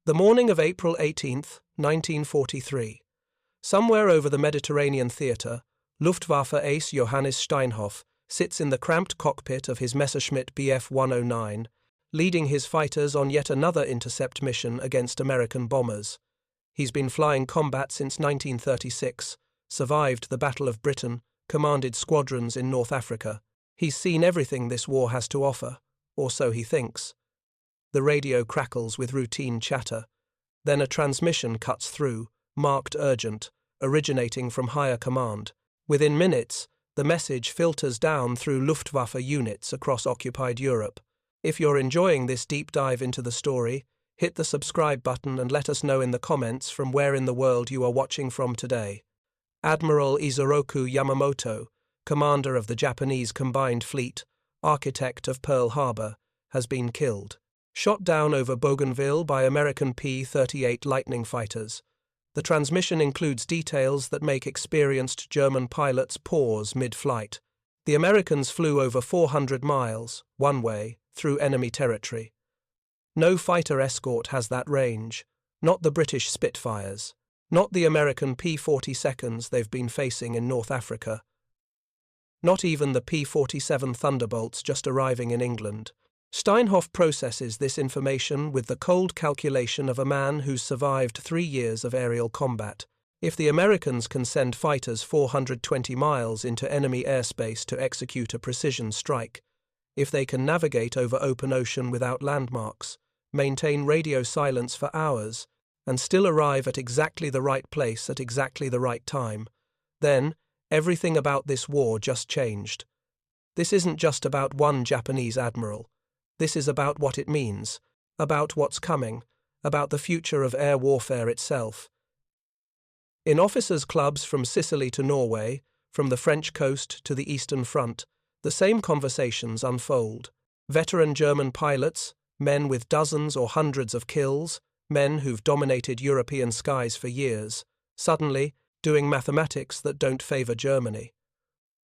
The morning of April 18th, 1943. Somewhere over the Mediterranean theatre, Luftwaffe ace Johannes Steinhoff sits in the cramped cockpit of his Messerschmitt Bf 109, leading his fighters on yet another intercept mission against American bombers. He's been flying combat since 1936, survived the Battle of Britain, commanded squadrons in North Africa. He's seen everything this war has to offer, or so he thinks. The radio crackles with routine chatter. Then a transmission cuts through, marked urgent, originating from higher command. Within minutes, the message filters down through Luftwaffe units across occupied Europe. If you're enjoying this deep dive into the story, hit the subscribe button and let us know in the comments from where in the world you are watching from today. Admiral Isoroku Yamamoto, commander of the Japanese Combined Fleet, architect of Pearl Harbor, has been killed. Shot down over Bougainville by American P-38 Lightning fighters. The transmission includes details that make experienced German pilots pause mid-flight. The Americans flew over 400 miles, one way, through enemy territory. No fighter escort has that range, not the British Spitfires, not the American P-42s they've been facing in North Africa, not even the P-47 Thunderbolts just arriving in England. Steinhoff processes this information with the cold calculation of a man who's survived 3 years of aerial combat. If the Americans can send fighters 420 miles into enemy airspace to execute a precision strike, if they can navigate over open ocean without landmarks, maintain radio silence for hours, and still arrive at exactly the right place at exactly the right time, then everything about this war just changed. This isn't just about one Japanese admiral. This is about what it means, about what's coming, about the future of air warfare itself. In officers' clubs from Sicily to Norway, from the French coast to the Eastern Front, the same conversations unfold. Veteran German pilots, men with dozens or hundreds of kills, men who've dominated European skies for years, suddenly doing mathematics that don't favor Germany.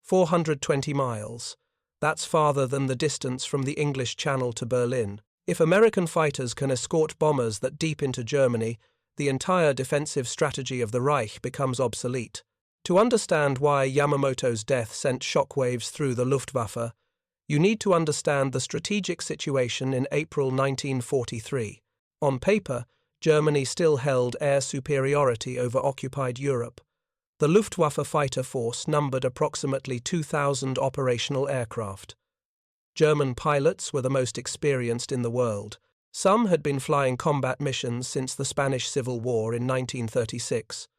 420 miles. That's farther than the distance from the English Channel to Berlin. If American fighters can escort bombers that deep into Germany, the entire defensive strategy of the Reich becomes obsolete. To understand why Yamamoto's death sent shockwaves through the Luftwaffe, you need to understand the strategic situation in April 1943. On paper, Germany still held air superiority over occupied Europe. The Luftwaffe fighter force numbered approximately 2,000 operational aircraft. German pilots were the most experienced in the world. Some had been flying combat missions since the Spanish Civil War in 1936.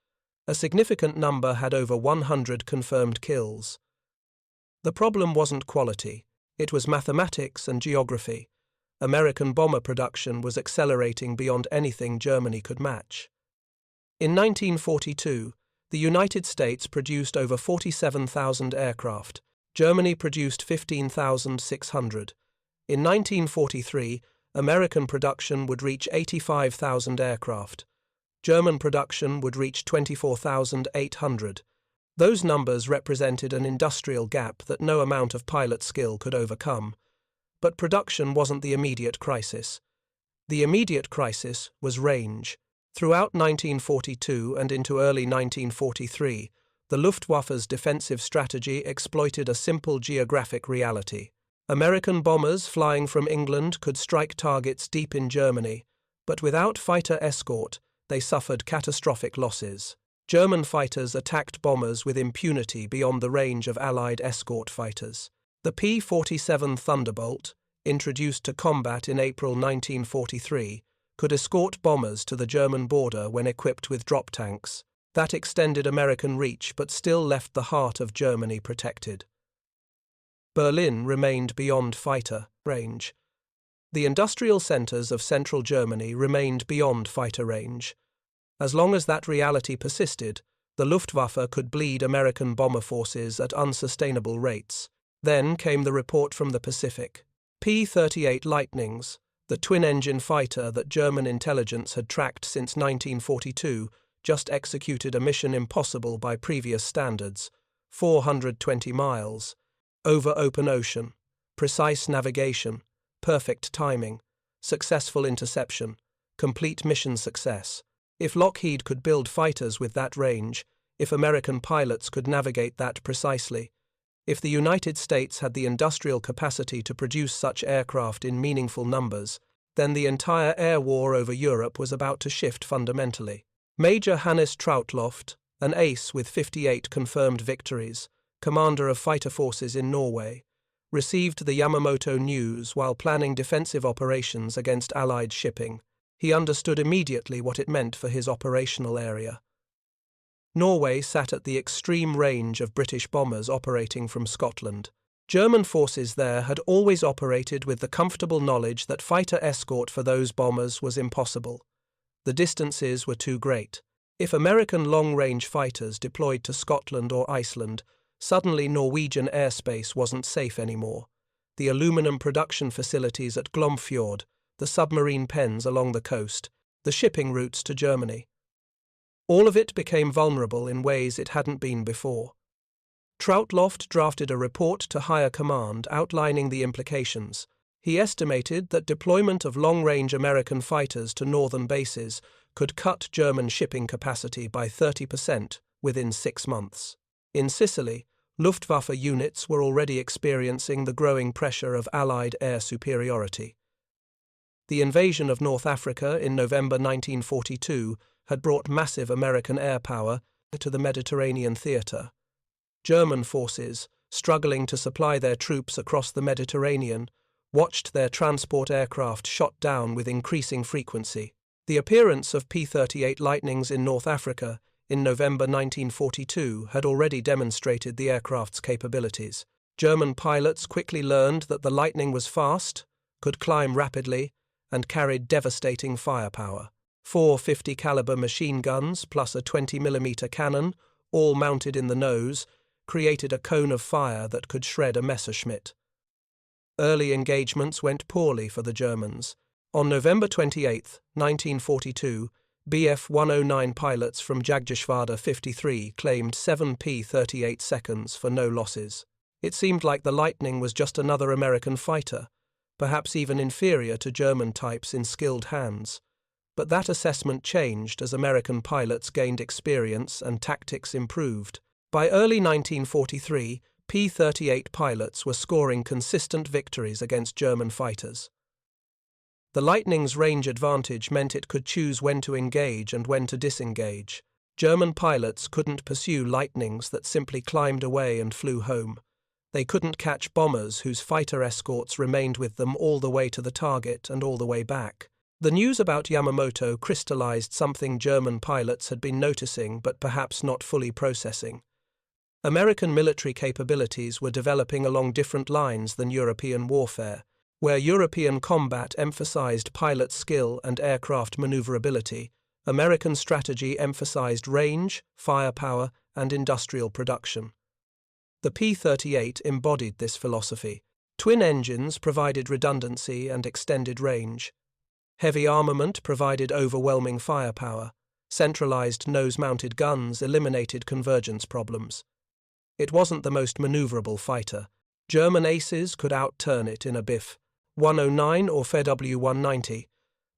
A significant number had over 100 confirmed kills. The problem wasn't quality, it was mathematics and geography. American bomber production was accelerating beyond anything Germany could match. In 1942, the United States produced over 47,000 aircraft. Germany produced 15,600. In 1943, American production would reach 85,000 aircraft. German production would reach 24,800. Those numbers represented an industrial gap that no amount of pilot skill could overcome. But production wasn't the immediate crisis. The immediate crisis was range. Throughout 1942 and into early 1943, the Luftwaffe's defensive strategy exploited a simple geographic reality. American bombers flying from England could strike targets deep in Germany, but without fighter escort, they suffered catastrophic losses. German fighters attacked bombers with impunity beyond the range of Allied escort fighters. The P-47 Thunderbolt, introduced to combat in April 1943, could escort bombers to the German border when equipped with drop tanks. That extended American reach but still left the heart of Germany protected. Berlin remained beyond fighter range. The industrial centers of central Germany remained beyond fighter range. As long as that reality persisted, the Luftwaffe could bleed American bomber forces at unsustainable rates. Then came the report from the Pacific. P-38 Lightnings, the twin-engine fighter that German intelligence had tracked since 1942, just executed a mission impossible by previous standards, 420 miles, over open ocean, precise navigation, perfect timing, successful interception, complete mission success. If Lockheed could build fighters with that range, if American pilots could navigate that precisely, if the United States had the industrial capacity to produce such aircraft in meaningful numbers, then the entire air war over Europe was about to shift fundamentally. Major Hannes Trautloft, an ace with 58 confirmed victories, commander of fighter forces in Norway, received the Yamamoto news while planning defensive operations against Allied shipping. He understood immediately what it meant for his operational area. Norway sat at the extreme range of British bombers operating from Scotland. German forces there had always operated with the comfortable knowledge that fighter escort for those bombers was impossible. The distances were too great. If American long-range fighters deployed to Scotland or Iceland, suddenly Norwegian airspace wasn't safe anymore. The aluminum production facilities at Glomfjord, the submarine pens along the coast, the shipping routes to Germany. All of it became vulnerable in ways it hadn't been before. Trautloft drafted a report to higher command outlining the implications. He estimated that deployment of long-range American fighters to northern bases could cut German shipping capacity by 30% within 6 months. In Sicily, Luftwaffe units were already experiencing the growing pressure of Allied air superiority. The invasion of North Africa in November 1942 had brought massive American air power to the Mediterranean theatre. German forces, struggling to supply their troops across the Mediterranean, watched their transport aircraft shot down with increasing frequency. The appearance of P-38 Lightnings in North Africa in November 1942 had already demonstrated the aircraft's capabilities. German pilots quickly learned that the Lightning was fast, could climb rapidly, and carried devastating firepower. 4 50-caliber machine guns plus a 20mm cannon, all mounted in the nose, created a cone of fire that could shred a Messerschmitt. Early engagements went poorly for the Germans. On November 28, 1942, Bf 109 pilots from Jagdgeschwader 53 claimed 7 P-38 seconds for no losses. It seemed like the Lightning was just another American fighter, perhaps even inferior to German types in skilled hands. But that assessment changed as American pilots gained experience and tactics improved. By early 1943, P-38 pilots were scoring consistent victories against German fighters. The Lightning's range advantage meant it could choose when to engage and when to disengage. German pilots couldn't pursue Lightnings that simply climbed away and flew home. They couldn't catch bombers whose fighter escorts remained with them all the way to the target and all the way back. The news about Yamamoto crystallized something German pilots had been noticing but perhaps not fully processing. American military capabilities were developing along different lines than European warfare. Where European combat emphasized pilot skill and aircraft maneuverability, American strategy emphasized range, firepower, and industrial production. The P-38 embodied this philosophy. Twin engines provided redundancy and extended range. Heavy armament provided overwhelming firepower. Centralized nose-mounted guns eliminated convergence problems. It wasn't the most maneuverable fighter. German aces could outturn it in a Bf 109 or FW-190,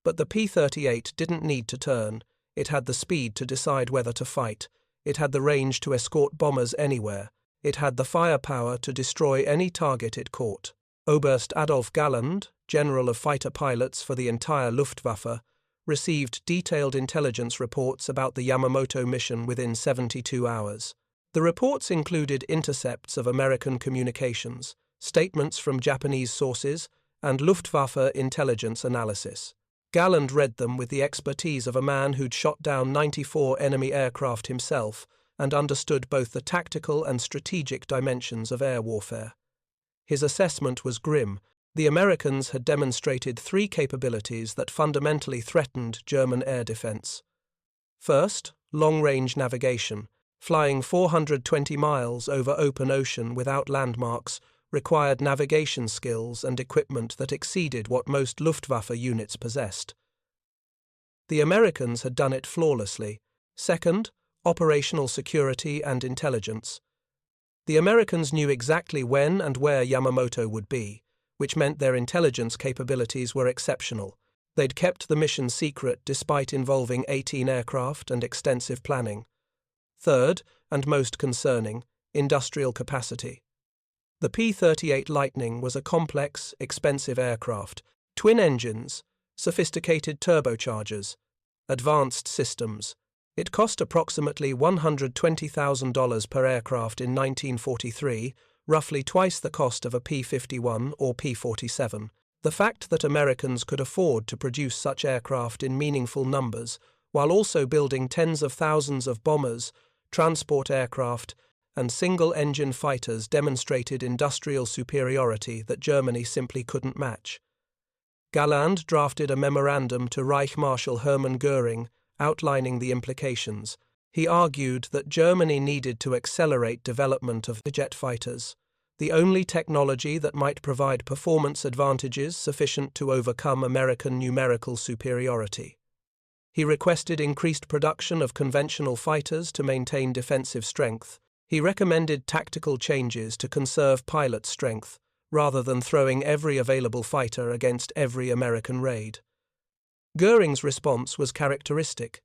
but the P-38 didn't need to turn. It had the speed to decide whether to fight. It had the range to escort bombers anywhere. It had the firepower to destroy any target it caught. Oberst Adolf Galland, General of Fighter Pilots for the entire Luftwaffe, received detailed intelligence reports about the Yamamoto mission within 72 hours. The reports included intercepts of American communications, statements from Japanese sources, and Luftwaffe intelligence analysis. Galland read them with the expertise of a man who'd shot down 94 enemy aircraft himself and understood both the tactical and strategic dimensions of air warfare. His assessment was grim. The Americans had demonstrated 3 capabilities that fundamentally threatened German air defense. First, long-range navigation. Flying 420 miles over open ocean without landmarks required navigation skills and equipment that exceeded what most Luftwaffe units possessed. The Americans had done it flawlessly. Second, operational security and intelligence. The Americans knew exactly when and where Yamamoto would be, which meant their intelligence capabilities were exceptional. They'd kept the mission secret despite involving 18 aircraft and extensive planning. Third, and most concerning, industrial capacity. The P-38 Lightning was a complex, expensive aircraft, twin engines, sophisticated turbochargers, advanced systems. It cost approximately $120,000 per aircraft in 1943, roughly twice the cost of a P-51 or P-47. The fact that Americans could afford to produce such aircraft in meaningful numbers, while also building tens of thousands of bombers, transport aircraft, and single-engine fighters demonstrated industrial superiority that Germany simply couldn't match. Galland drafted a memorandum to Reich Marshal Hermann Göring outlining the implications. He argued that Germany needed to accelerate development of jet fighters, the only technology that might provide performance advantages sufficient to overcome American numerical superiority. He requested increased production of conventional fighters to maintain defensive strength. He recommended tactical changes to conserve pilot strength, rather than throwing every available fighter against every American raid. Göring's response was characteristic.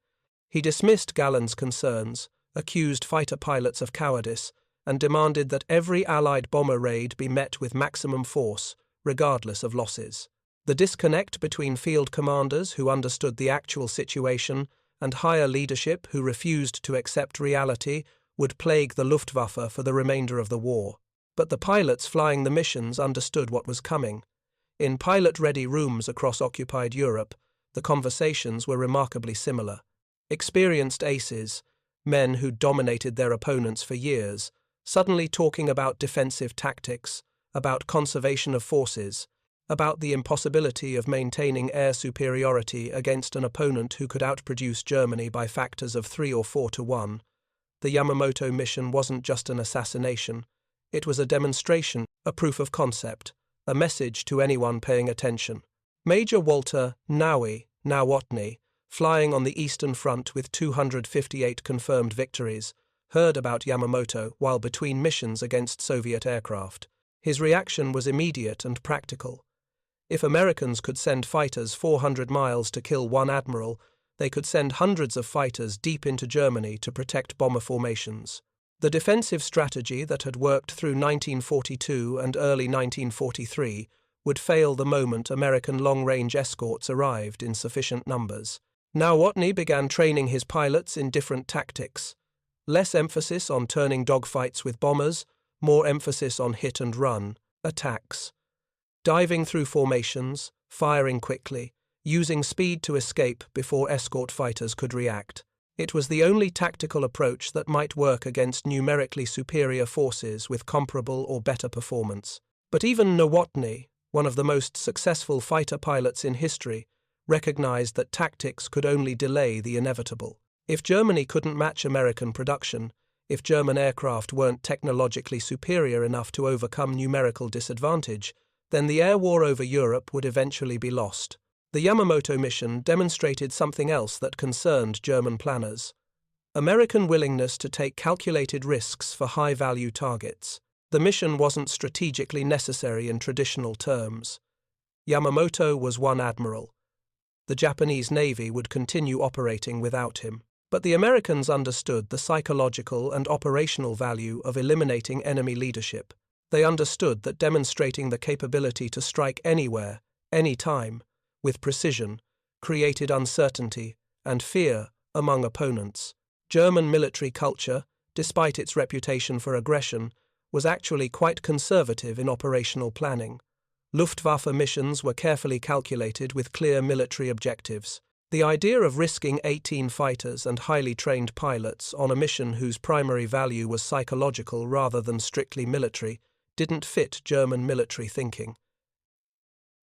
He dismissed Galland's concerns, accused fighter pilots of cowardice, and demanded that every Allied bomber raid be met with maximum force, regardless of losses. The disconnect between field commanders who understood the actual situation and higher leadership who refused to accept reality would plague the Luftwaffe for the remainder of the war. But the pilots flying the missions understood what was coming. In pilot-ready rooms across occupied Europe, the conversations were remarkably similar. Experienced aces, men who dominated their opponents for years, suddenly talking about defensive tactics, about conservation of forces, about the impossibility of maintaining air superiority against an opponent who could outproduce Germany by factors of 3 or 4 to 1. The Yamamoto mission wasn't just an assassination. It was a demonstration, a proof of concept, a message to anyone paying attention. Major Walter Nowotny, flying on the Eastern Front with 258 confirmed victories, heard about Yamamoto while between missions against Soviet aircraft. His reaction was immediate and practical. If Americans could send fighters 400 miles to kill one admiral, they could send hundreds of fighters deep into Germany to protect bomber formations. The defensive strategy that had worked through 1942 and early 1943 would fail the moment American long-range escorts arrived in sufficient numbers. Nowotny began training his pilots in different tactics. Less emphasis on turning dogfights with bombers, more emphasis on hit-and-run attacks. Diving through formations, firing quickly, using speed to escape before escort fighters could react. It was the only tactical approach that might work against numerically superior forces with comparable or better performance. But even Nowotny, one of the most successful fighter pilots in history, recognized that tactics could only delay the inevitable. If Germany couldn't match American production, if German aircraft weren't technologically superior enough to overcome numerical disadvantage, then the air war over Europe would eventually be lost. The Yamamoto mission demonstrated something else that concerned German planners: American willingness to take calculated risks for high-value targets. The mission wasn't strategically necessary in traditional terms. Yamamoto was one admiral. The Japanese Navy would continue operating without him. But the Americans understood the psychological and operational value of eliminating enemy leadership. They understood that demonstrating the capability to strike anywhere, anytime, with precision, created uncertainty and fear among opponents. German military culture, despite its reputation for aggression, was actually quite conservative in operational planning. Luftwaffe missions were carefully calculated with clear military objectives. The idea of risking 18 fighters and highly trained pilots on a mission whose primary value was psychological rather than strictly military didn't fit German military thinking.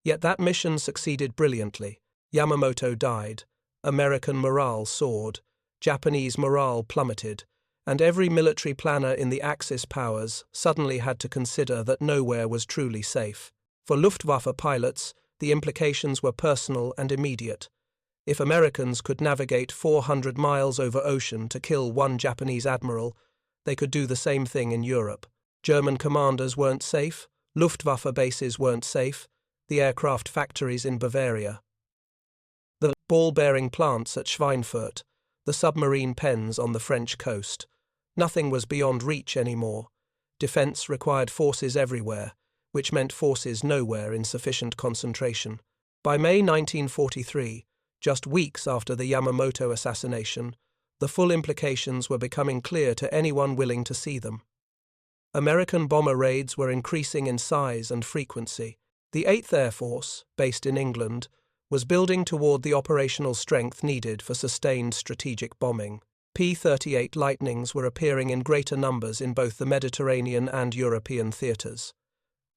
Yet that mission succeeded brilliantly. Yamamoto died, American morale soared, Japanese morale plummeted, and every military planner in the Axis powers suddenly had to consider that nowhere was truly safe. For Luftwaffe pilots, the implications were personal and immediate. If Americans could navigate 400 miles over ocean to kill one Japanese admiral, they could do the same thing in Europe. German commanders weren't safe, Luftwaffe bases weren't safe, the aircraft factories in Bavaria ball-bearing plants at Schweinfurt, the submarine pens on the French coast. Nothing was beyond reach anymore. Defense required forces everywhere, which meant forces nowhere in sufficient concentration. By May 1943, just weeks after the Yamamoto assassination, the full implications were becoming clear to anyone willing to see them. American bomber raids were increasing in size and frequency. The 8th Air Force, based in England, was building toward the operational strength needed for sustained strategic bombing. P-38 Lightnings were appearing in greater numbers in both the Mediterranean and European theaters.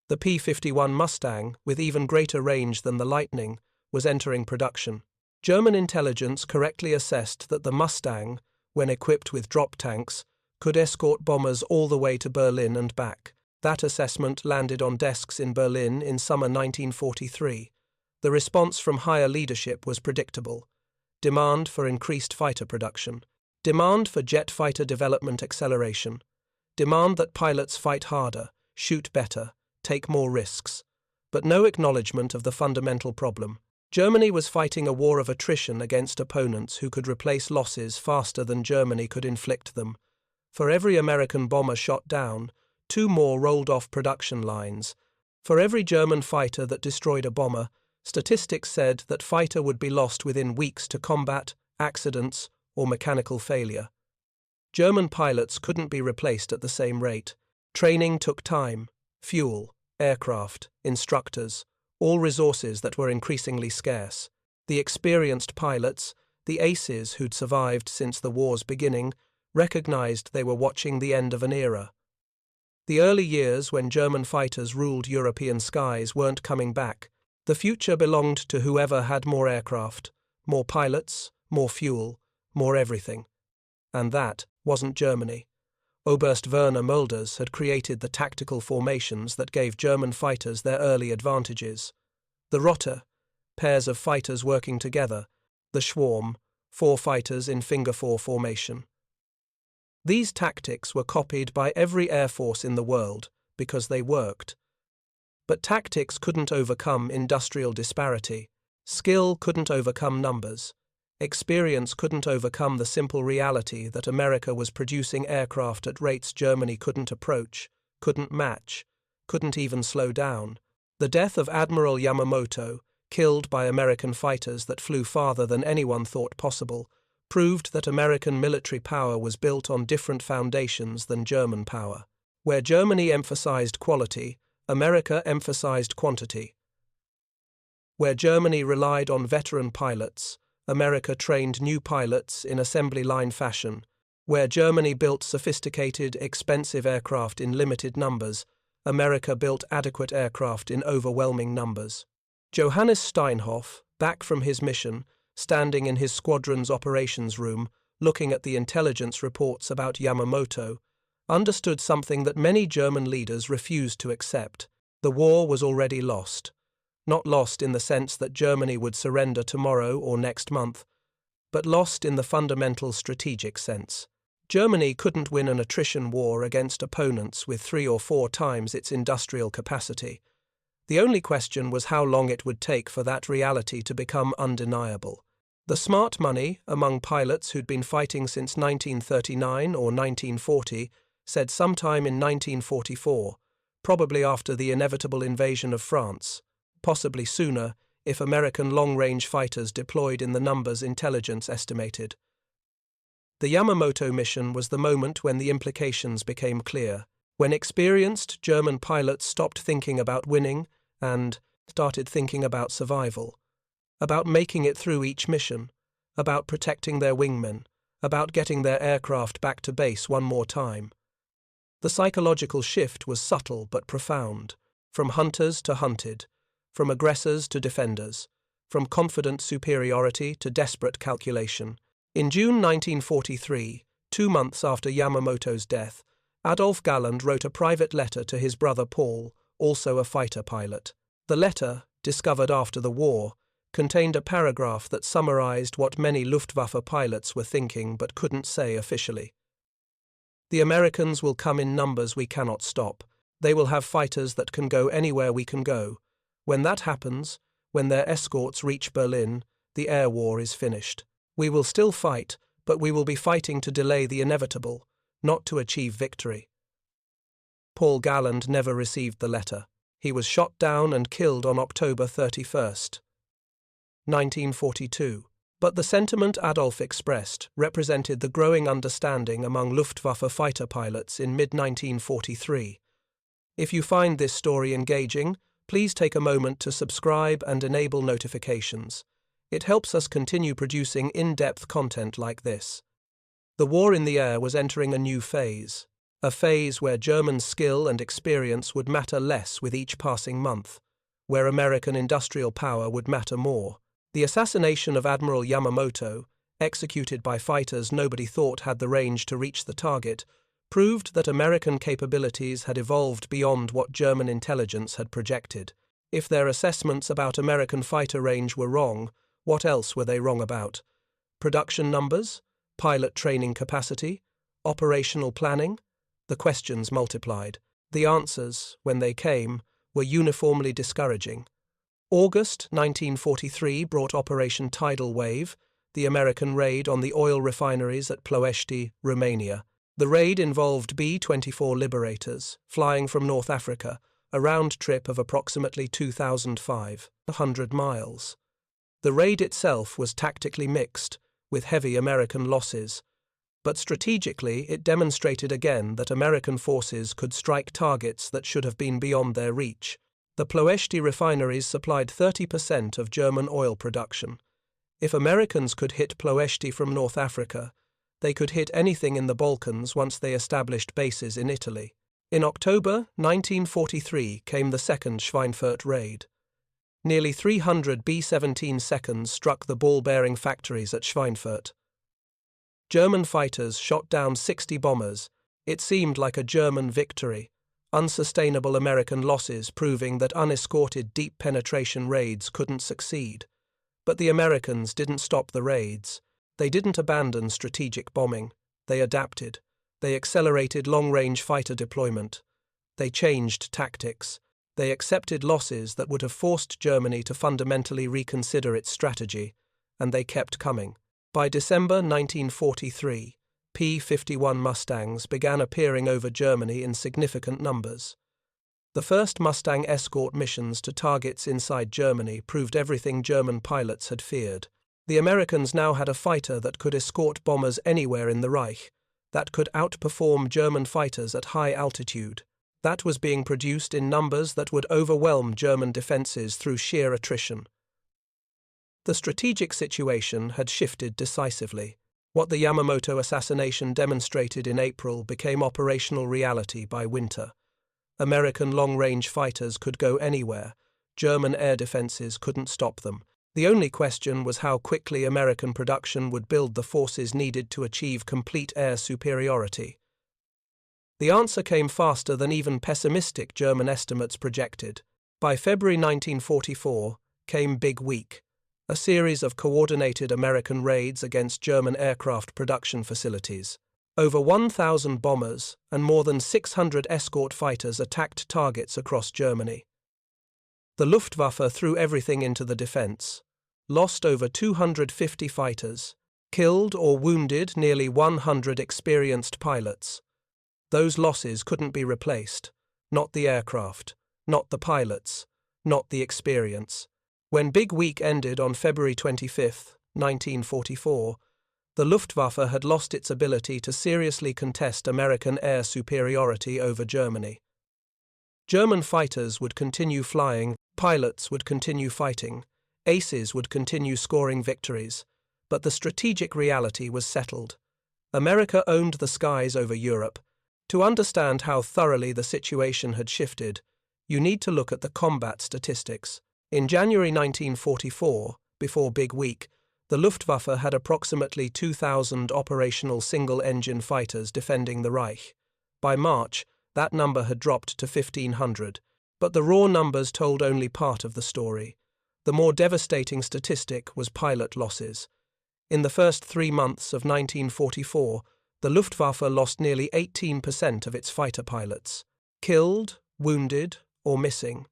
The P-51 Mustang, with even greater range than the Lightning, was entering production. German intelligence correctly assessed that the Mustang, when equipped with drop tanks, could escort bombers all the way to Berlin and back. That assessment landed on desks in Berlin in summer 1943. The response from higher leadership was predictable. Demand for increased fighter production. Demand for jet fighter development acceleration. Demand that pilots fight harder, shoot better, take more risks. But no acknowledgement of the fundamental problem. Germany was fighting a war of attrition against opponents who could replace losses faster than Germany could inflict them. For every American bomber shot down, 2 more rolled off production lines. For every German fighter that destroyed a bomber, statistics said that fighter would be lost within weeks to combat, accidents, or mechanical failure. German pilots couldn't be replaced at the same rate. Training took time, fuel, aircraft, instructors, all resources that were increasingly scarce. The experienced pilots, the aces who'd survived since the war's beginning, recognized they were watching the end of an era. The early years when German fighters ruled European skies weren't coming back. The future belonged to whoever had more aircraft, more pilots, more fuel, more everything. And that wasn't Germany. Oberst Werner Mulders had created the tactical formations that gave German fighters their early advantages. The Rotte, pairs of fighters working together. The Schwarm, 4 fighters in finger-4 formation. These tactics were copied by every air force in the world because they worked. But tactics couldn't overcome industrial disparity. Skill couldn't overcome numbers. Experience couldn't overcome the simple reality that America was producing aircraft at rates Germany couldn't approach, couldn't match, couldn't even slow down. The death of Admiral Yamamoto, killed by American fighters that flew farther than anyone thought possible, proved that American military power was built on different foundations than German power. Where Germany emphasized quality, America emphasized quantity. Where Germany relied on veteran pilots, America trained new pilots in assembly line fashion. Where Germany built sophisticated, expensive aircraft in limited numbers, America built adequate aircraft in overwhelming numbers. Johannes Steinhoff, back from his mission, standing in his squadron's operations room, looking at the intelligence reports about Yamamoto, understood something that many German leaders refused to accept. The war was already lost. Not lost in the sense that Germany would surrender tomorrow or next month, but lost in the fundamental strategic sense. Germany couldn't win an attrition war against opponents with 3 or 4 times its industrial capacity. The only question was how long it would take for that reality to become undeniable. The smart money among pilots who'd been fighting since 1939 or 1940 said sometime in 1944, probably after the inevitable invasion of France, possibly sooner if American long-range fighters deployed in the numbers intelligence estimated. The Yamamoto mission was the moment when the implications became clear, when experienced German pilots stopped thinking about winning and started thinking about survival, about making it through each mission, about protecting their wingmen, about getting their aircraft back to base one more time. The psychological shift was subtle but profound, from hunters to hunted, from aggressors to defenders, from confident superiority to desperate calculation. In June 1943, 2 months after Yamamoto's death, Adolf Galland wrote a private letter to his brother Paul, also a fighter pilot. The letter, discovered after the war, contained a paragraph that summarized what many Luftwaffe pilots were thinking but couldn't say officially. The Americans will come in numbers we cannot stop. They will have fighters that can go anywhere we can go. When that happens, when their escorts reach Berlin, the air war is finished. We will still fight, but we will be fighting to delay the inevitable, not to achieve victory. Paul Galland never received the letter. He was shot down and killed on October 31st, 1942. But the sentiment Adolf expressed represented the growing understanding among Luftwaffe fighter pilots in mid-1943. If you find this story engaging, please take a moment to subscribe and enable notifications. It helps us continue producing in-depth content like this. The war in the air was entering a new phase, a phase where German skill and experience would matter less with each passing month, where American industrial power would matter more. The assassination of Admiral Yamamoto, executed by fighters nobody thought had the range to reach the target, proved that American capabilities had evolved beyond what German intelligence had projected. If their assessments about American fighter range were wrong, what else were they wrong about? Production numbers? Pilot training capacity? Operational planning? The questions multiplied. The answers, when they came, were uniformly discouraging. August 1943 brought Operation Tidal Wave, the American raid on the oil refineries at Ploiești, Romania. The raid involved B-24 Liberators, flying from North Africa, a round trip of approximately 2,500 miles. The raid itself was tactically mixed, with heavy American losses, but strategically it demonstrated again that American forces could strike targets that should have been beyond their reach. The Ploiești refineries supplied 30% of German oil production. If Americans could hit Ploiești from North Africa, they could hit anything in the Balkans once they established bases in Italy. In October 1943 came the second Schweinfurt raid. Nearly 300 B-17 seconds struck the ball-bearing factories at Schweinfurt. German fighters shot down 60 bombers. It seemed like a German victory. Unsustainable American losses proving that unescorted deep penetration raids couldn't succeed. But the Americans didn't stop the raids. They didn't abandon strategic bombing. They adapted. They accelerated long-range fighter deployment. They changed tactics. They accepted losses that would have forced Germany to fundamentally reconsider its strategy, and they kept coming. By December 1943, P-51 Mustangs began appearing over Germany in significant numbers. The first Mustang escort missions to targets inside Germany proved everything German pilots had feared. The Americans now had a fighter that could escort bombers anywhere in the Reich, that could outperform German fighters at high altitude. That was being produced in numbers that would overwhelm German defenses through sheer attrition. The strategic situation had shifted decisively. What the Yamamoto assassination demonstrated in April became operational reality by winter. American long-range fighters could go anywhere. German air defenses couldn't stop them. The only question was how quickly American production would build the forces needed to achieve complete air superiority. The answer came faster than even pessimistic German estimates projected. By February 1944 came Big Week, a series of coordinated American raids against German aircraft production facilities. Over 1,000 bombers and more than 600 escort fighters attacked targets across Germany. The Luftwaffe threw everything into the defense, lost over 250 fighters, killed or wounded nearly 100 experienced pilots. Those losses couldn't be replaced, not the aircraft, not the pilots, not the experience. When Big Week ended on February 25, 1944, the Luftwaffe had lost its ability to seriously contest American air superiority over Germany. German fighters would continue flying, pilots would continue fighting, aces would continue scoring victories, but the strategic reality was settled. America owned the skies over Europe. To understand how thoroughly the situation had shifted, you need to look at the combat statistics. In January 1944, before Big Week, the Luftwaffe had approximately 2,000 operational single-engine fighters defending the Reich. By March, that number had dropped to 1,500, but the raw numbers told only part of the story. The more devastating statistic was pilot losses. In the first 3 months of 1944, the Luftwaffe lost nearly 18% of its fighter pilots, killed, wounded, or missing.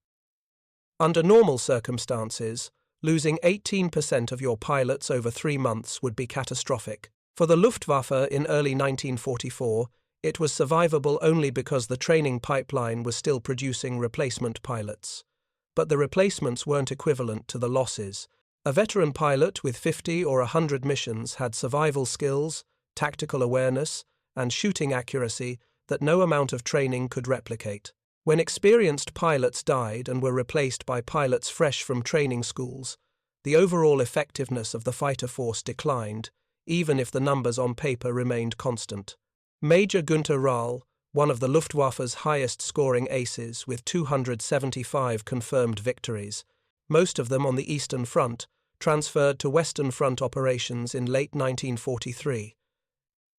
Under normal circumstances, Losing 18% of your pilots over 3 months would be catastrophic. For the Luftwaffe in early 1944, it was survivable only because the training pipeline was still producing replacement pilots. But the replacements weren't equivalent to the losses. A veteran pilot with 50 or 100 missions had survival skills, tactical awareness, and shooting accuracy that no amount of training could replicate. When experienced pilots died and were replaced by pilots fresh from training schools, the overall effectiveness of the fighter force declined, even if the numbers on paper remained constant. Major Günther Rahl, one of the Luftwaffe's highest-scoring aces with 275 confirmed victories, most of them on the Eastern Front, transferred to Western Front operations in late 1943.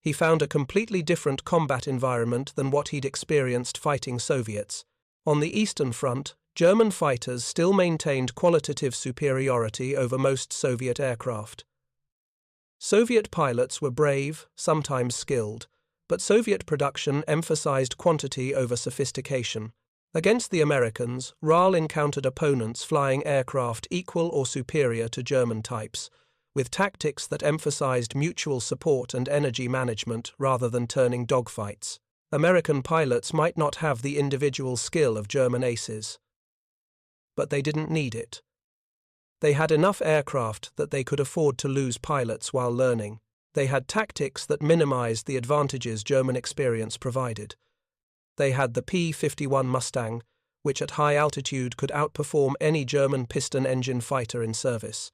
He found a completely different combat environment than what he'd experienced fighting Soviets. On the Eastern Front, German fighters still maintained qualitative superiority over most Soviet aircraft. Soviet pilots were brave, sometimes skilled, but Soviet production emphasized quantity over sophistication. Against the Americans, Rahl encountered opponents flying aircraft equal or superior to German types, with tactics that emphasized mutual support and energy management rather than turning dogfights. American pilots might not have the individual skill of German aces, but they didn't need it. They had enough aircraft that they could afford to lose pilots while learning. They had tactics that minimized the advantages German experience provided. They had the P-51 Mustang, which at high altitude could outperform any German piston-engine fighter in service.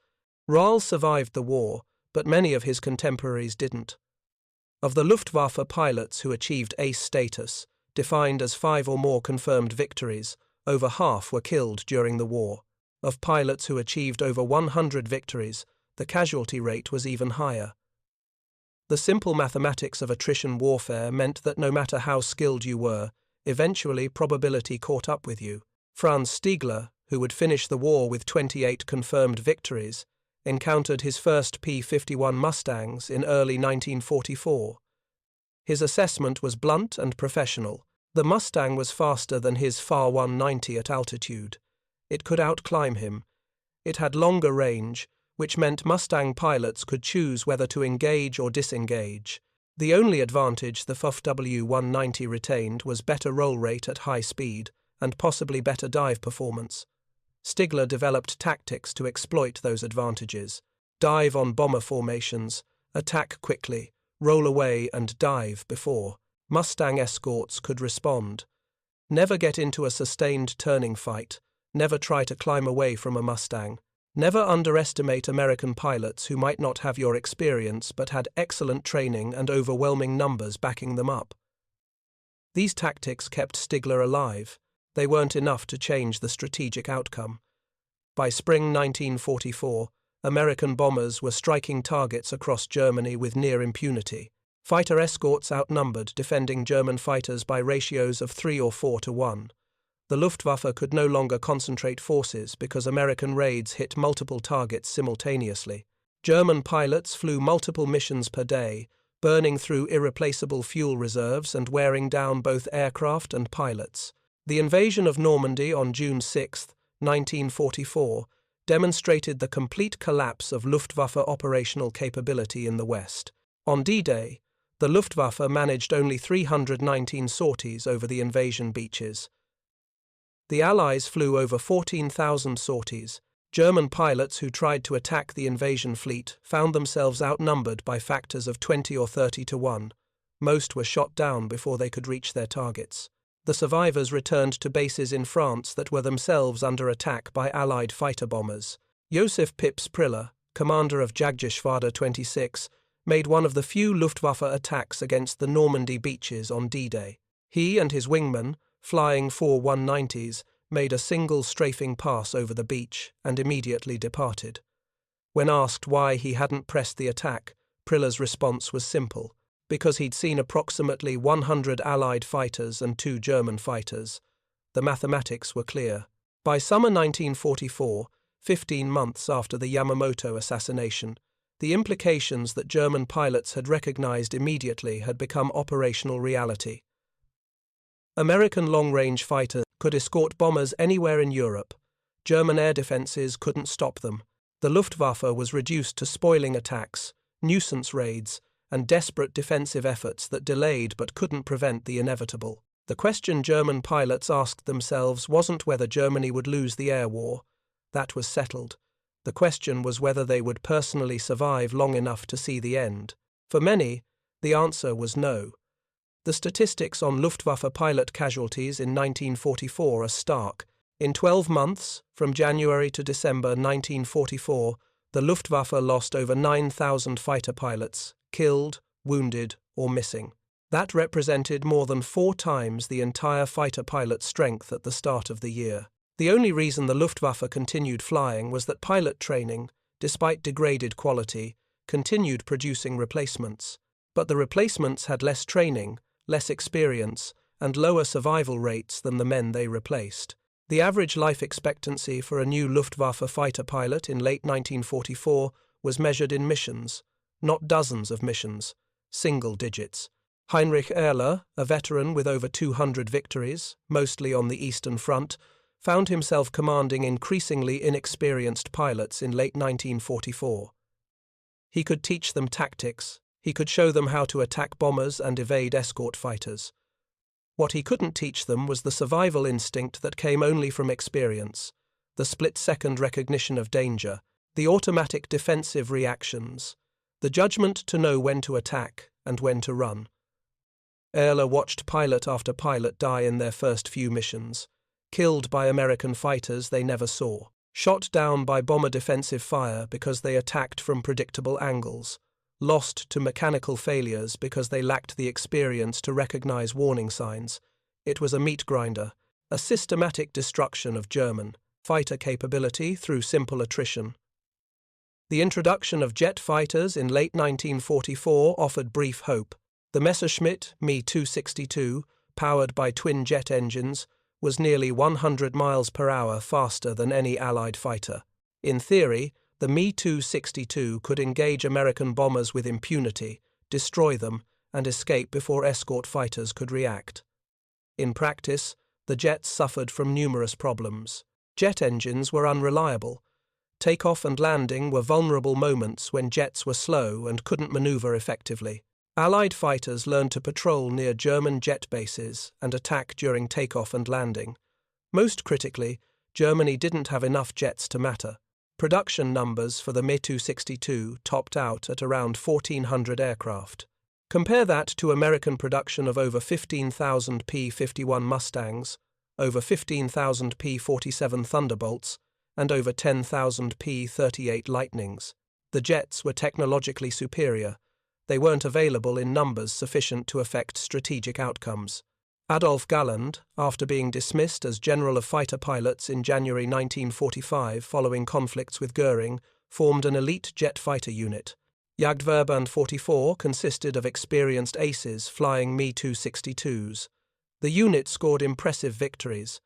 Rahl survived the war, but many of his contemporaries didn't. Of the Luftwaffe pilots who achieved ace status, defined as 5 or more confirmed victories, over half were killed during the war. Of pilots who achieved over 100 victories, the casualty rate was even higher. The simple mathematics of attrition warfare meant that no matter how skilled you were, eventually probability caught up with you. Franz Stiegler, who would finish the war with 28 confirmed victories, encountered his first P-51 Mustangs in early 1944. His assessment was blunt and professional. The Mustang was faster than his FA-190 at altitude. It could outclimb him. It had longer range, which meant Mustang pilots could choose whether to engage or disengage. The only advantage the FW-190 retained was better roll rate at high speed and possibly better dive performance. Stiegler developed tactics to exploit those advantages. Dive on bomber formations, attack quickly, roll away and dive before. Mustang escorts could respond. Never get into a sustained turning fight. Never try to climb away from a Mustang. Never underestimate American pilots who might not have your experience but had excellent training and overwhelming numbers backing them up. These tactics kept Stiegler alive. They weren't enough to change the strategic outcome. By spring 1944, American bombers were striking targets across Germany with near impunity. Fighter escorts outnumbered defending German fighters by ratios of 3 or 4 to 1. The Luftwaffe could no longer concentrate forces because American raids hit multiple targets simultaneously. German pilots flew multiple missions per day, burning through irreplaceable fuel reserves and wearing down both aircraft and pilots. The invasion of Normandy on June 6, 1944, demonstrated the complete collapse of Luftwaffe operational capability in the West. On D-Day, the Luftwaffe managed only 319 sorties over the invasion beaches. The Allies flew over 14,000 sorties. German pilots who tried to attack the invasion fleet found themselves outnumbered by factors of 20 or 30 to 1. Most were shot down before they could reach their targets. The survivors returned to bases in France that were themselves under attack by Allied fighter bombers. Josef Pips Priller, commander of Jagdgeschwader 26, made one of the few Luftwaffe attacks against the Normandy beaches on D-Day. He and his wingman, flying 4 190s, made a single strafing pass over the beach and immediately departed. When asked why he hadn't pressed the attack, Priller's response was simple: because he'd seen approximately 100 Allied fighters and 2 German fighters. The mathematics were clear. By summer 1944, 15 months after the Yamamoto assassination, the implications that German pilots had recognized immediately had become operational reality. American long-range fighters could escort bombers anywhere in Europe. German air defenses couldn't stop them. The Luftwaffe was reduced to spoiling attacks, nuisance raids, and desperate defensive efforts that delayed but couldn't prevent the inevitable. The question German pilots asked themselves wasn't whether Germany would lose the air war. That was settled. The question was whether they would personally survive long enough to see the end. For many, the answer was no. The statistics on Luftwaffe pilot casualties in 1944 are stark. In 12 months, from January to December 1944, the Luftwaffe lost over 9,000 fighter pilots, killed, wounded, or missing. That represented more than 4 times the entire fighter pilot strength at the start of the year. The only reason the Luftwaffe continued flying was that pilot training, despite degraded quality, continued producing replacements. But the replacements had less training, less experience, and lower survival rates than the men they replaced. The average life expectancy for a new Luftwaffe fighter pilot in late 1944 was measured in missions, not dozens of missions, single digits. Heinrich Oehler, a veteran with over 200 victories, mostly on the Eastern Front, found himself commanding increasingly inexperienced pilots in late 1944. He could teach them tactics, he could show them how to attack bombers and evade escort fighters. What he couldn't teach them was the survival instinct that came only from experience, the split-second recognition of danger, the automatic defensive reactions, the judgment to know when to attack and when to run. Oehler watched pilot after pilot die in their first few missions, killed by American fighters they never saw, shot down by bomber defensive fire because they attacked from predictable angles, lost to mechanical failures because they lacked the experience to recognize warning signs. It was a meat grinder, a systematic destruction of German fighter capability through simple attrition. The introduction of jet fighters in late 1944 offered brief hope. The Messerschmitt Me-262, powered by twin jet engines, was nearly 100 miles per hour faster than any Allied fighter. In theory, the Me-262 could engage American bombers with impunity, destroy them, and escape before escort fighters could react. In practice, the jets suffered from numerous problems. Jet engines were unreliable. Takeoff and landing were vulnerable moments when jets were slow and couldn't maneuver effectively. Allied fighters learned to patrol near German jet bases and attack during takeoff and landing. Most critically, Germany didn't have enough jets to matter. Production numbers for the Me-262 topped out at around 1,400 aircraft. Compare that to American production of over 15,000 P-51 Mustangs, over 15,000 P-47 Thunderbolts, and over 10,000 P-38 Lightnings. The jets were technologically superior. They weren't available in numbers sufficient to affect strategic outcomes. Adolf Galland, after being dismissed as General of Fighter Pilots in January 1945 following conflicts with Goering, formed an elite jet fighter unit. Jagdverband 44 consisted of experienced aces flying Me-262s. The unit scored impressive victories.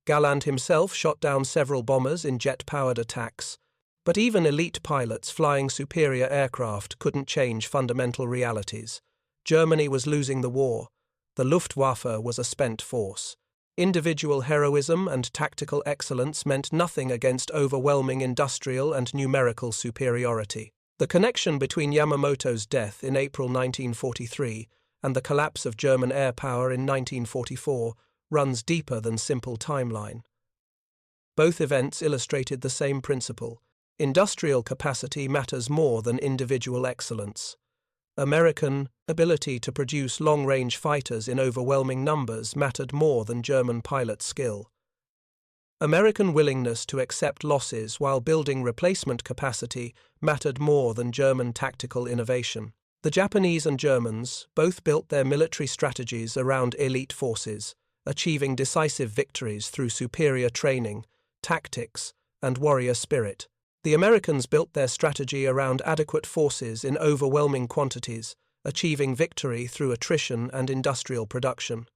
Galland himself shot down several bombers in jet-powered attacks. But even elite pilots flying superior aircraft couldn't change fundamental realities. Germany was losing the war. The Luftwaffe was a spent force. Individual heroism and tactical excellence meant nothing against overwhelming industrial and numerical superiority. The connection between Yamamoto's death in April 1943 and the collapse of German air power in 1944 runs deeper than simple timeline. Both events illustrated the same principle. Industrial capacity matters more than individual excellence. American ability to produce long-range fighters in overwhelming numbers mattered more than German pilot skill. American willingness to accept losses while building replacement capacity mattered more than German tactical innovation. The Japanese and Germans both built their military strategies around elite forces, achieving decisive victories through superior training, tactics, and warrior spirit. The Americans built their strategy around adequate forces in overwhelming quantities, achieving victory through attrition and industrial production.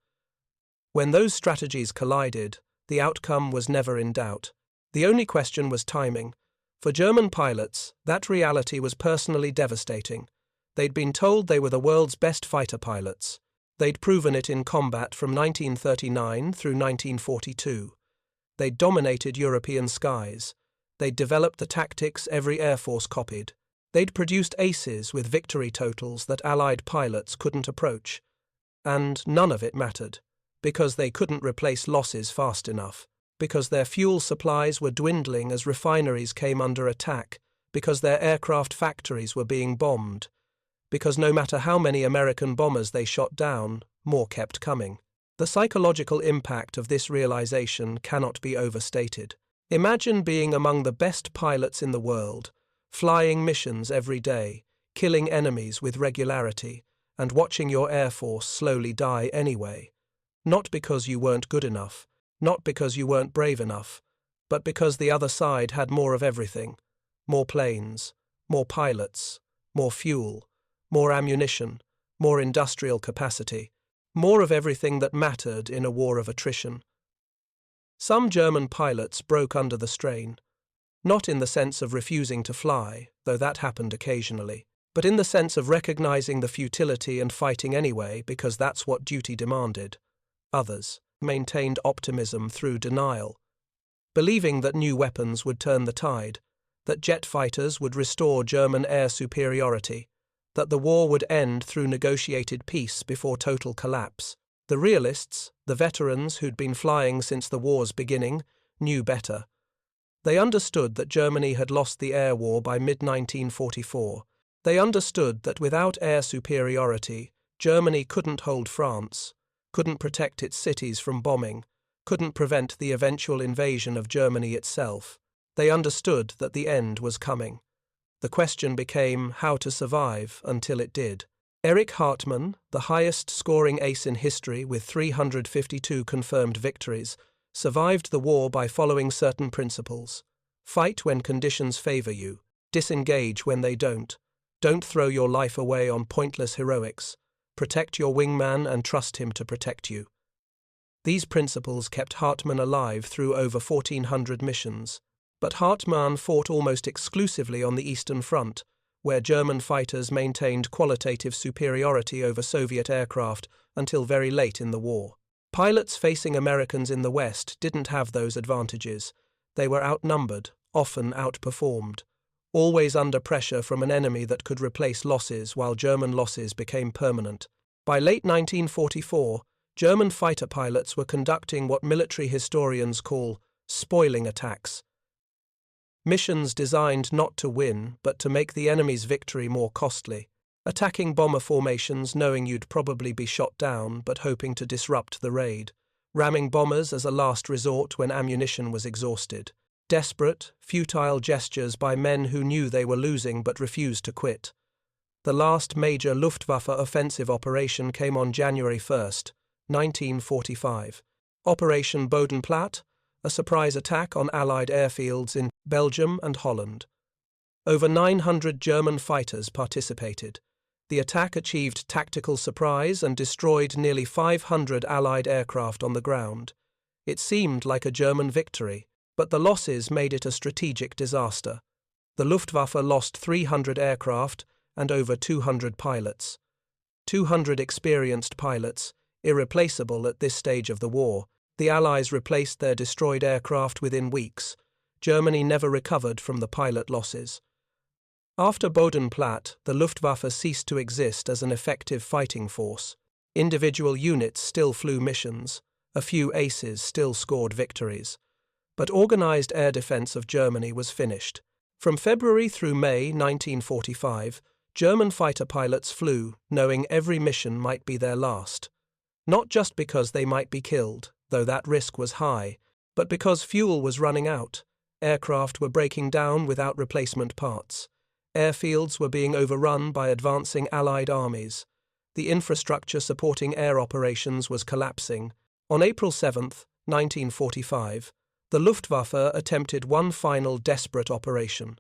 When those strategies collided, the outcome was never in doubt. The only question was timing. For German pilots, that reality was personally devastating. They'd been told they were the world's best fighter pilots. They'd proven it in combat from 1939 through 1942. They'd dominated European skies. They'd developed the tactics every Air Force copied. They'd produced aces with victory totals that Allied pilots couldn't approach. And none of it mattered, because they couldn't replace losses fast enough, because their fuel supplies were dwindling as refineries came under attack, because their aircraft factories were being bombed, because no matter how many American bombers they shot down, more kept coming. The psychological impact of this realization cannot be overstated. Imagine being among the best pilots in the world, flying missions every day, killing enemies with regularity, and watching your Air Force slowly die anyway. Not because you weren't good enough, not because you weren't brave enough, but because the other side had more of everything. More planes, more pilots, more fuel, more ammunition, more industrial capacity, more of everything that mattered in a war of attrition. Some German pilots broke under the strain, not in the sense of refusing to fly, though that happened occasionally, but in the sense of recognizing the futility and fighting anyway because that's what duty demanded. Others maintained optimism through denial, believing that new weapons would turn the tide, that jet fighters would restore German air superiority, that the war would end through negotiated peace before total collapse. The realists, the veterans who'd been flying since the war's beginning, knew better. They understood that Germany had lost the air war by mid-1944. They understood that without air superiority, Germany couldn't hold France, couldn't protect its cities from bombing, couldn't prevent the eventual invasion of Germany itself. They understood that the end was coming. The question became how to survive until it did. Erich Hartmann, the highest-scoring ace in history with 352 confirmed victories, survived the war by following certain principles. Fight when conditions favor you. Disengage when they don't. Don't throw your life away on pointless heroics. Protect your wingman and trust him to protect you. These principles kept Hartmann alive through over 1,400 missions. But Hartmann fought almost exclusively on the Eastern Front, where German fighters maintained qualitative superiority over Soviet aircraft until very late in the war. Pilots facing Americans in the West didn't have those advantages. They were outnumbered, often outperformed, always under pressure from an enemy that could replace losses while German losses became permanent. By late 1944, German fighter pilots were conducting what military historians call spoiling attacks. Missions designed not to win, but to make the enemy's victory more costly. Attacking bomber formations knowing you'd probably be shot down, but hoping to disrupt the raid. Ramming bombers as a last resort when ammunition was exhausted. Desperate, futile gestures by men who knew they were losing but refused to quit. The last major Luftwaffe offensive operation came on January 1, 1945. Operation Bodenplatte, a surprise attack on Allied airfields in Belgium and Holland. Over 900 German fighters participated. The attack achieved tactical surprise and destroyed nearly 500 Allied aircraft on the ground. It seemed like a German victory, but the losses made it a strategic disaster. The Luftwaffe lost 300 aircraft and over 200 pilots. 200 experienced pilots, irreplaceable at this stage of the war. The Allies replaced their destroyed aircraft within weeks. Germany never recovered from the pilot losses. After Bodenplatte, the Luftwaffe ceased to exist as an effective fighting force. Individual units still flew missions. A few aces still scored victories. But organized air defense of Germany was finished. From February through May 1945, German fighter pilots flew, knowing every mission might be their last. Not just because they might be killed, though that risk was high, but because fuel was running out. Aircraft were breaking down without replacement parts. Airfields were being overrun by advancing Allied armies. The infrastructure supporting air operations was collapsing. On April 7, 1945, the Luftwaffe attempted one final desperate operation.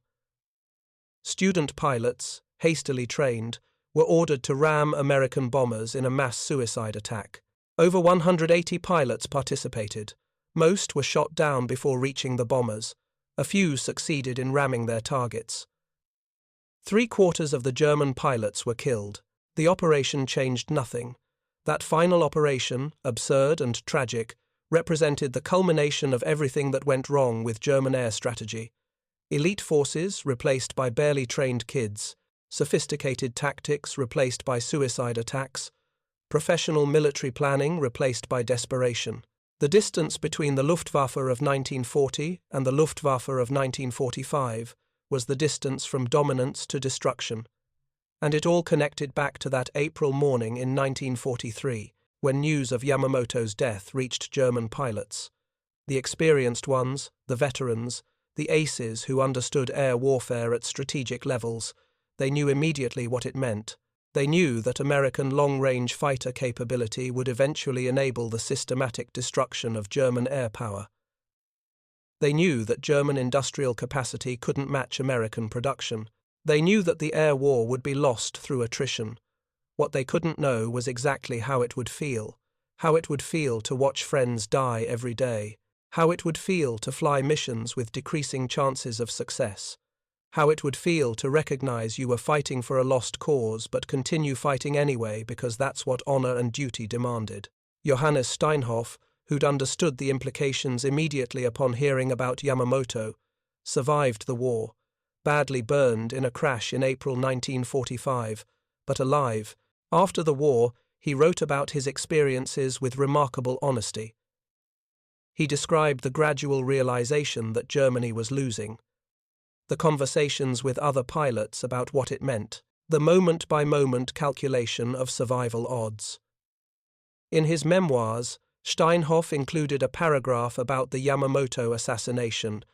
Student pilots, hastily trained, were ordered to ram American bombers in a mass suicide attack. Over 180 pilots participated. Most were shot down before reaching the bombers. A few succeeded in ramming their targets. 3/4 of the German pilots were killed. The operation changed nothing. That final operation, absurd and tragic, represented the culmination of everything that went wrong with German air strategy. Elite forces replaced by barely trained kids, sophisticated tactics replaced by suicide attacks, professional military planning replaced by desperation. The distance between the Luftwaffe of 1940 and the Luftwaffe of 1945 was the distance from dominance to destruction. And it all connected back to that April morning in 1943, when news of Yamamoto's death reached German pilots. The experienced ones, the veterans, the aces who understood air warfare at strategic levels, they knew immediately what it meant. They knew that American long-range fighter capability would eventually enable the systematic destruction of German air power. They knew that German industrial capacity couldn't match American production. They knew that the air war would be lost through attrition. What they couldn't know was exactly how it would feel to watch friends die every day, how it would feel to fly missions with decreasing chances of success, how it would feel to recognize you were fighting for a lost cause but continue fighting anyway because that's what honor and duty demanded. Johannes Steinhoff, who'd understood the implications immediately upon hearing about Yamamoto, survived the war, badly burned in a crash in April 1945, but alive. After the war, he wrote about his experiences with remarkable honesty. He described the gradual realization that Germany was losing, the conversations with other pilots about what it meant, the moment-by-moment calculation of survival odds. In his memoirs, Steinhoff included a paragraph about the Yamamoto assassination.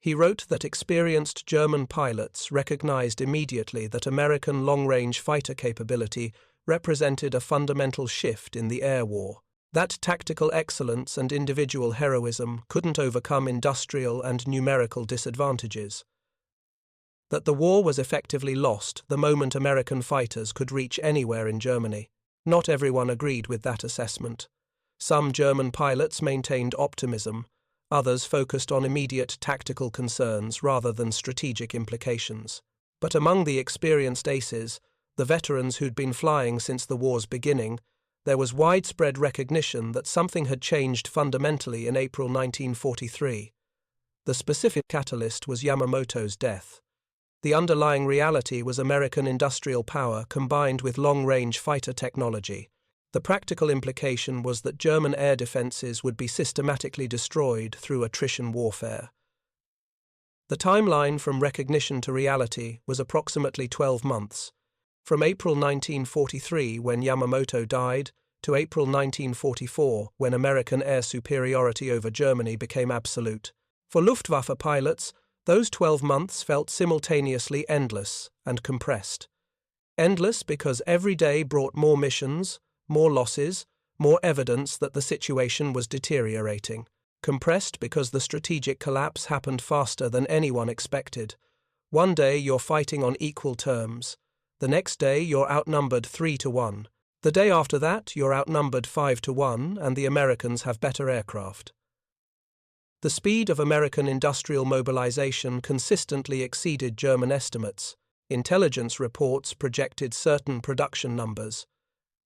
He wrote that experienced German pilots recognized immediately that American long-range fighter capability represented a fundamental shift in the air war. That tactical excellence and individual heroism couldn't overcome industrial and numerical disadvantages. That the war was effectively lost the moment American fighters could reach anywhere in Germany. Not everyone agreed with that assessment. Some German pilots maintained optimism, others focused on immediate tactical concerns rather than strategic implications. But among the experienced aces, the veterans who'd been flying since the war's beginning, there was widespread recognition that something had changed fundamentally in April 1943. The specific catalyst was Yamamoto's death. The underlying reality was American industrial power combined with long-range fighter technology. The practical implication was that German air defenses would be systematically destroyed through attrition warfare. The timeline from recognition to reality was approximately 12 months. From April 1943, when Yamamoto died, to April 1944, when American air superiority over Germany became absolute. For Luftwaffe pilots, those 12 months felt simultaneously endless and compressed. Endless because every day brought more missions, more losses, more evidence that the situation was deteriorating. Compressed because the strategic collapse happened faster than anyone expected. One day you're fighting on equal terms. The next day you're outnumbered 3-1. The day after that you're outnumbered 5-1 and the Americans have better aircraft. The speed of American industrial mobilization consistently exceeded German estimates. Intelligence reports projected certain production numbers.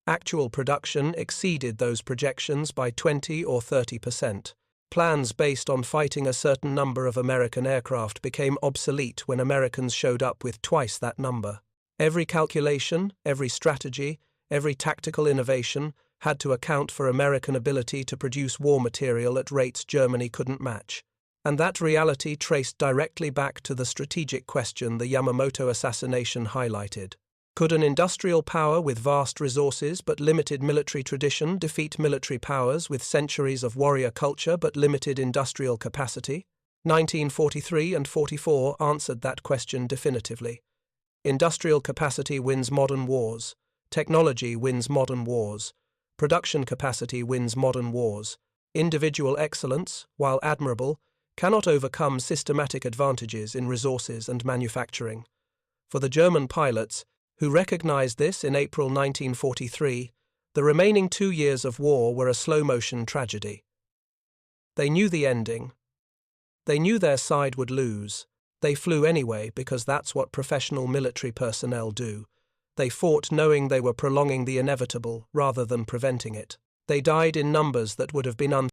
Actual production exceeded those projections by 20 or 30%. Plans based on fighting a certain number of American aircraft became obsolete when Americans showed up with twice that number. Every calculation, every strategy, every tactical innovation had to account for American ability to produce war material at rates Germany couldn't match. And that reality traced directly back to the strategic question the Yamamoto assassination highlighted. Could an industrial power with vast resources but limited military tradition defeat military powers with centuries of warrior culture but limited industrial capacity? 1943 and 44 answered that question definitively. Industrial capacity wins modern wars. Technology wins modern wars. Production capacity wins modern wars. Individual excellence, while admirable, cannot overcome systematic advantages in resources and manufacturing. For the German pilots, who recognized this in April 1943, the remaining 2 years of war were a slow-motion tragedy. They knew the ending. They knew their side would lose. They flew anyway because that's what professional military personnel do. They fought knowing they were prolonging the inevitable rather than preventing it. They died in numbers that would have been